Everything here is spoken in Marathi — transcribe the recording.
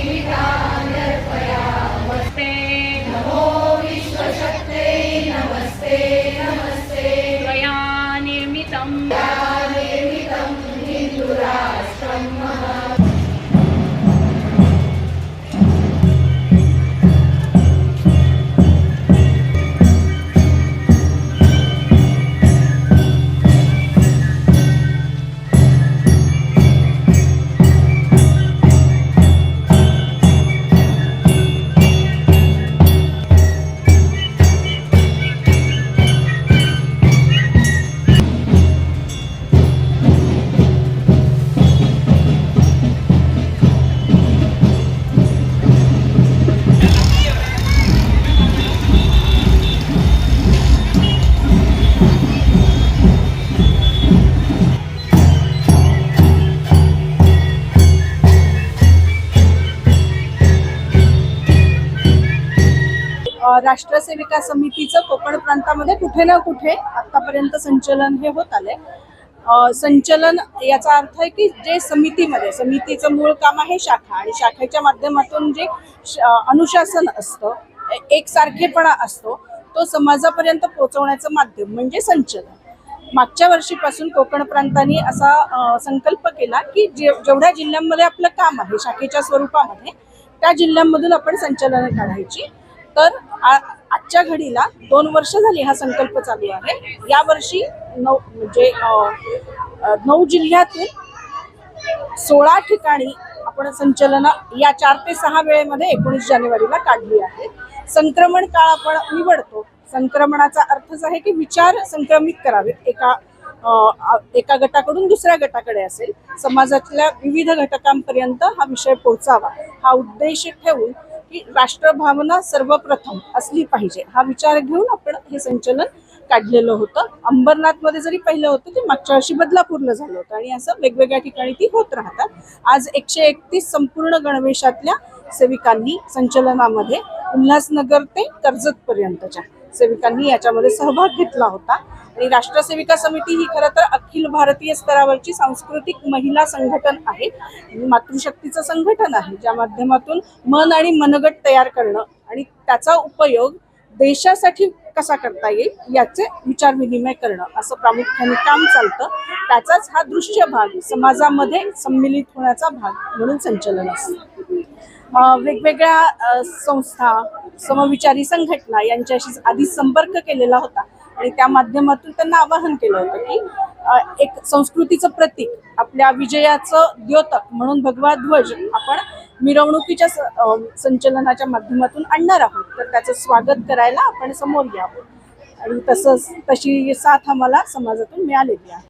नमस्ते नमो विश्वशक्ते नमस्ते नमस्ते त्वया निर्मितं निर्मितं हिन्दुराष्ट्रं राष्ट्रसेविका समितीचं कोकण प्रांतामध्ये कुठे ना कुठे आतापर्यंत संचलन हे होत आले। संचलन याचा अर्थ आहे की जे समितीचं मूळ काम आहे शाखा, आणि शाखेच्या माध्यमातून जे अनुशासन असतं, एकसारखेपणा असतो, तो समाजापर्यंत पोहोचवण्याचं माध्यम म्हणजे संचलन। मागच्या वर्षीपासून कोकण प्रांतांनी असा संकल्प केला की जेवढ्या जिल्ह्यांमध्ये आपलं काम आहे शाखेच्या स्वरूपामध्ये, त्या जिल्ह्यांमधून आपण संचलनं काढायची। तर आजच्या घडीला 2 वर्ष झाली हा संकल्प चालू आहे। या वर्षी 9 जिल्ह्यातून 16 ठिकाणी आपण संचलन या 4 ते 6 वेळेमध्ये 19 जानेवारीला काढली आहे। संक्रमण काळ आपण निवडतो। संक्रमणाचा अर्थच आहे की विचार संक्रमित करावेत, एका गटाकडून दुसऱ्या गटाकडे असेल, समाजातल्या विविध घटकांपर्यंत हा विषय पोहोचावा, हा उद्देश ठेवून की राष्ट्रभावना सर्वप्रथम असली पाहिजे, हा विचार घेऊन आपण हे संचलन काढलेलं होतं। अंबरनाथमध्ये जरी पहिलं होतं ते मागच्या वर्षी बदलापूरला झालं होतं, आणि असं वेगवेगळ्या ठिकाणी ती होत राहतात। आज 131 संपूर्ण गणवेशातल्या सेविकांनी संचलनामध्ये उल्हासनगर ते कर्जत पर्यंतच्या सेविकांनी याच्यामध्ये सहभाग घेतला होता। आणि राष्ट्रसेविका समिती ही खरं तर अखिल भारतीय स्तरावरची सांस्कृतिक महिला संघटन आहे, मातृशक्तीचं संघटन आहे, ज्या माध्यमातून मन आणि मनगट तयार करणं आणि त्याचा उपयोग देशासाठी कसा करता येईल याचे विचार विनिमय करणं असं प्रामुख्याने काम चालतं। त्याचाच हा दृश्य भाग, समाजामध्ये सम्मिलित होण्याचा भाग म्हणून संचलन असतं। वेगवेगळ्या संस्था, समविचारी संघटना यांच्याशी आधी संपर्क केलेला होता, आणि त्या माध्यमातून त्यांना आवाहन केलं होतं की एक संस्कृतीचं प्रतीक, आपल्या विजयाचं द्योतक म्हणून भगवा ध्वज आपण मिरवणुकीच्या संचलनाच्या माध्यमातून आणणार आहोत, तर त्याचं स्वागत करायला आपण समोर यावं। आणि तशी साथ आम्हाला समाजातून मिळालेली आहे।